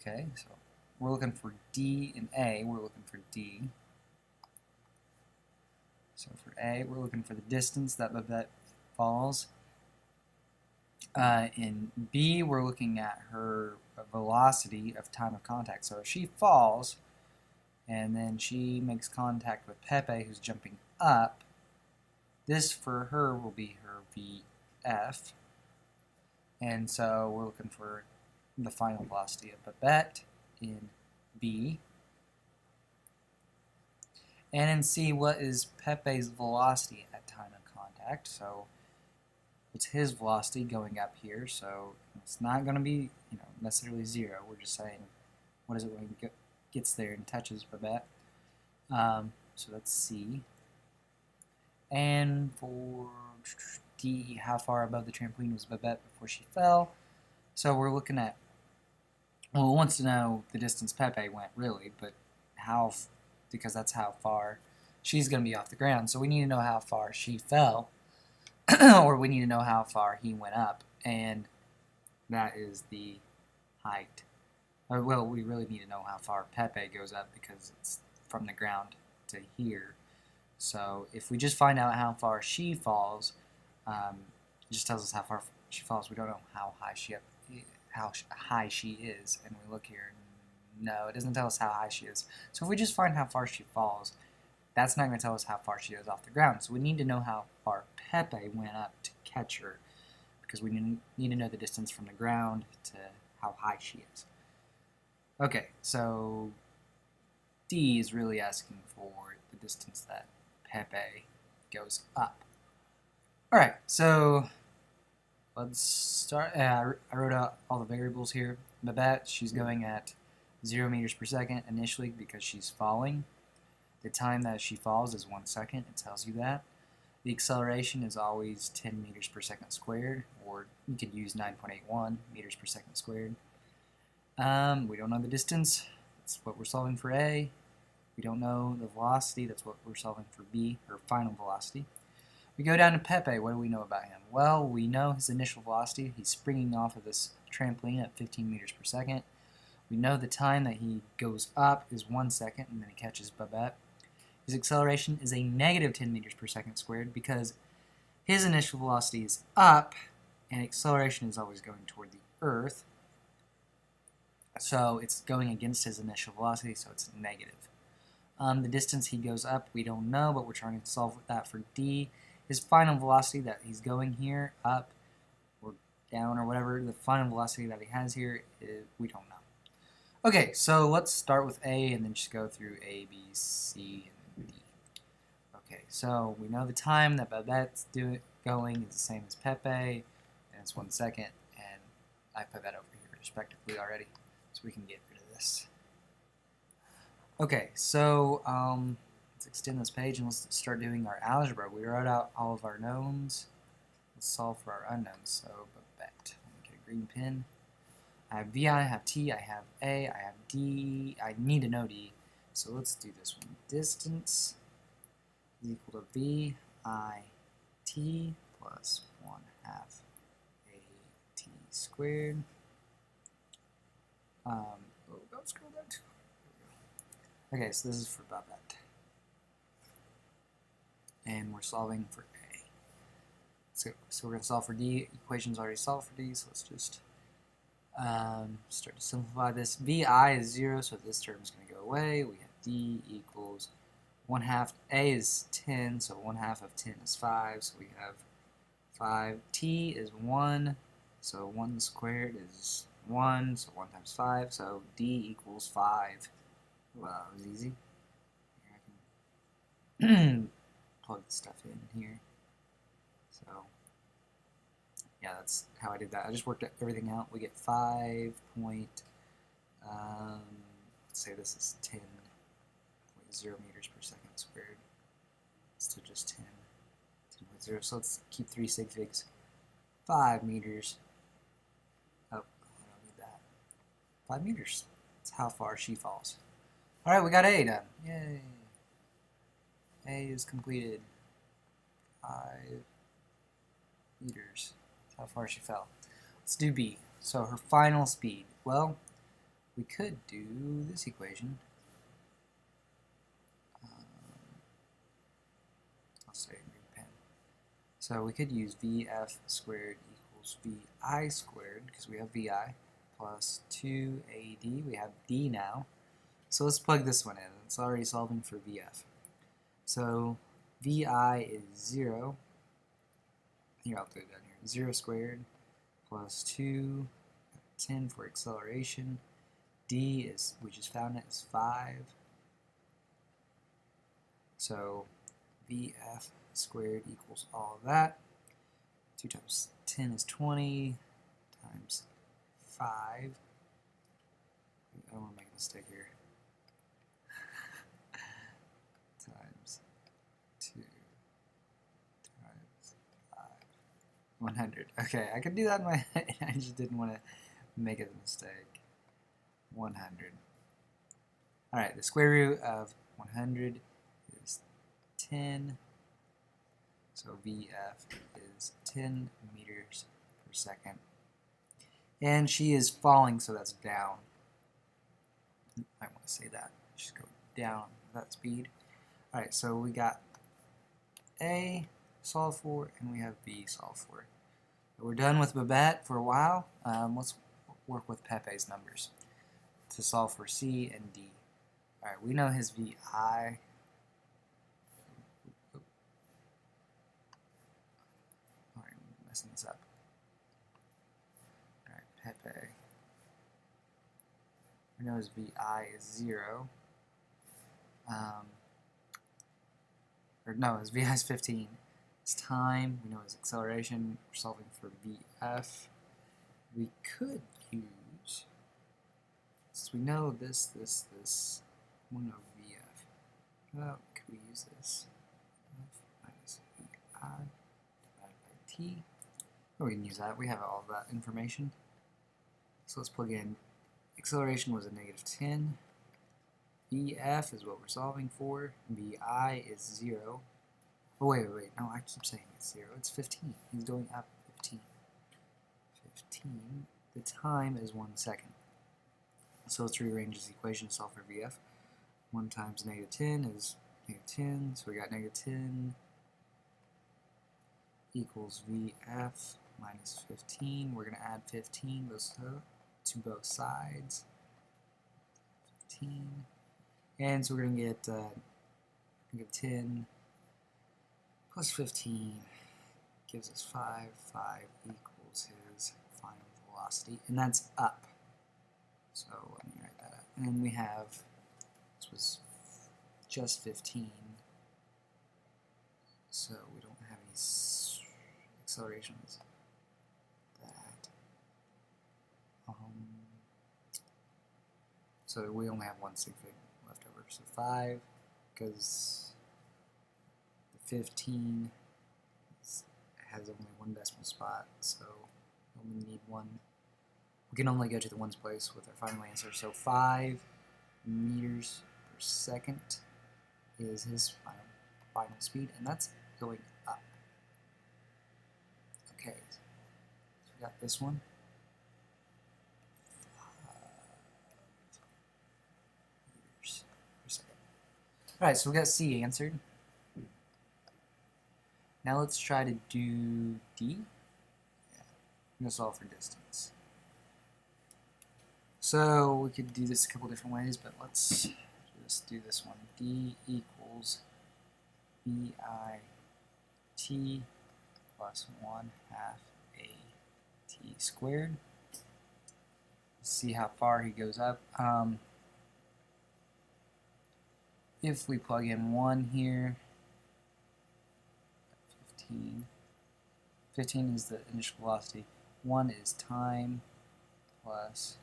Okay, so we're looking for D and A. We're looking for D. So for A, we're looking for the distance that Babette falls. In B, we're looking at her velocity of time of contact. So if she falls, and then she makes contact with Pepe, who's jumping up, this for her will be her VF. And so we're looking for the final velocity of Babette in B. And in C, what is Pepe's velocity at time of contact? So it's his velocity going up here, so it's not going to be necessarily 0. We're just saying what is it when it gets there and touches Babette. So that's C. And for D, how far above the trampoline was Babette before she fell? So we're looking at, well, it wants to know the distance Pepe went, really, but how, because that's how far she's going to be off the ground. So we need to know how far she fell, or we need to know how far he went up, and that is the height. Or, well, we really need to know how far Pepe goes up because it's from the ground to here. So if we just find out how far she falls, it just tells us how far she falls. We don't know how high she is, and we look here. No, it doesn't tell us how high she is. So if we just find how far she falls, that's not going to tell us how far she is off the ground. So we need to know how far Pepe went up to catch her, because we need to know the distance from the ground to how high she is. Okay, so D is really asking for the distance that Pepe goes up. Alright, so let's start. I wrote out all the variables here. Babette, she's going at 0 meters per second initially because she's falling. The time that she falls is 1 second. It tells you that. The acceleration is always 10 meters per second squared, or you could use 9.81 meters per second squared. We don't know the distance. That's what we're solving for A. We don't know the velocity. That's what we're solving for B, or final velocity. We go down to Pepe. What do we know about him? Well, we know his initial velocity. He's springing off of this trampoline at 15 meters per second. We know the time that he goes up is 1 second, and then he catches Babette. His acceleration is a negative 10 meters per second squared because his initial velocity is up, and acceleration is always going toward the Earth. So it's going against his initial velocity, so it's negative. The distance he goes up, we don't know, but we're trying to solve that for D. His final velocity that he's going here, up or down or whatever, the final velocity that he has here, we don't know. Okay, so let's start with A and then just go through A, B, C, and D. Okay, so we know the time that Babette's going is the same as Pepe, and it's 1 second, and I put that over here respectively already, so we can get rid of this. Okay, so let's extend this page and let's start doing our algebra. We wrote out all of our knowns. Let's solve for our unknowns. So Babette, let me get a green pen. I have VI, I have T, I have A, I have D. I need to know D. So let's do this one. Distance is equal to VIT plus 1/2 AT squared. Don't scroll down too far. Okay, so this is for Babette. And we're solving for A. So we're going to solve for D. Equation's already solved for D, so let's just start to simplify this. VI is 0, so this term is going to go away. We have D equals 1/2. A is 10, so 1/2 of 10 is 5, so we have 5. T is 1, so 1 squared is 1, so 1 times 5, so D equals 5. Wow, that was easy. Here I can plug the stuff in here. So yeah, that's how I did that. I just worked everything out. We get 5 point, let's say this is 10.0 meters per second squared. So just 10.0. So let's keep 3 sig figs. 5 meters. Oh, I don't need that. 5 meters. That's how far she falls. Alright, we got A done. Yay. A is completed. 5 meters. That's how far she fell. Let's do B. So her final speed. Well, we could do this equation. I'll say green pen. So we could use VF squared equals VI squared, because we have VI, plus 2AD. We have D now. So let's plug this one in. It's already solving for VF. So VI is 0. Here, I'll put it down here. 0 squared plus 2, 10 for acceleration. D is, we just found it, is 5. So VF squared equals all of that. 2 times 10 is 20 times 5. I don't want to make a mistake here. Times 2 times 5. 100. Okay, I could do that in my head. I just didn't want to make a mistake. 100. Alright, the square root of 100 is 10. So VF is 10 meters per second. And she is falling, so that's down. I want to say that. She's going down with that speed. Alright, so we got A solved for, and we have B solved for. We're done with Babette for a while. Let's work with Pepe's numbers to solve for C and D. Alright, we know his VI. Alright, I'm messing this up. Alright, Pepe. We know his VI is 0. Or no, his VI is 15. His time, we know his acceleration. We're solving for VF. We could use, since we know this, we know VF. Well, could we use this? F minus VI divided by T. Oh, we can use that. We have all of that information. So let's plug in. Acceleration was a -10. VF is what we're solving for. VI is 0. Oh, wait. No, I keep saying it's 0. It's 15. He's going up 15. 15. The time is 1 second. So let's rearrange this equation to solve for VF. 1 times -10 is -10. So we got -10 equals VF minus 15. We're going to add 15 to both sides. 15. And so we're going to get 10 plus 15 gives us 5. 5 equals his final velocity, and that's up. So let me write that up. And then we have, this was just 15, so we don't have any accelerations. That. So we only have one sig fig left over. So 5, because the 15 has only one decimal spot, so we only need one. We can only go to the ones place with our final answer. So 5 meters per second is his final speed, and that's going up. Okay, so we got this one. 5 meters per second. Alright, so we got C answered. Now let's try to do D. Yeah, I'm going to solve for distance. So we could do this a couple different ways, but let's just do this one. D equals VI t plus 1/2 AT squared. Let's see how far he goes up. If we plug in 1 here, 15 is the initial velocity. 1 is time plus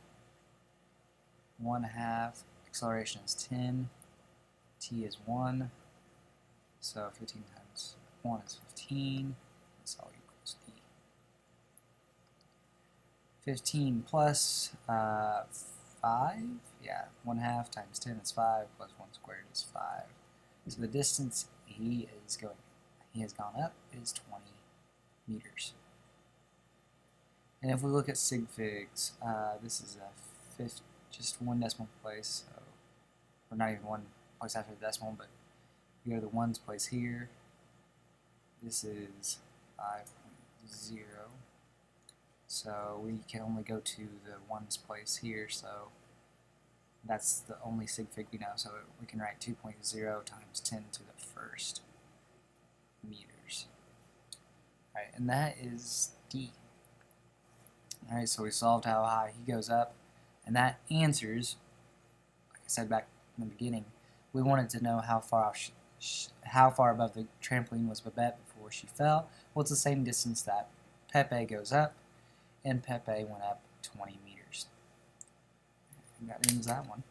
1/2. Acceleration is 10. T is 1. So 15 times 1 is 15. That's all equals D. 15 plus 5. Yeah, 1/2 times 10 is 5 plus 1 squared is 5. So the distance he has gone up is 20 meters. And if we look at sig figs, this is a just one decimal place, so, or not even one place after the decimal, but we go to the ones place here. This is 5.0, so we can only go to the ones place here, so that's the only sig fig we know, so we can write 2.0 times 10 to the first meters. Alright, and that is D. Alright, so we solved how high he goes up, and that answers, like I said back in the beginning, we wanted to know how far above the trampoline was Babette before she fell. Well, it's the same distance that Pepe goes up, and Pepe went up 20 meters. And that ends that one.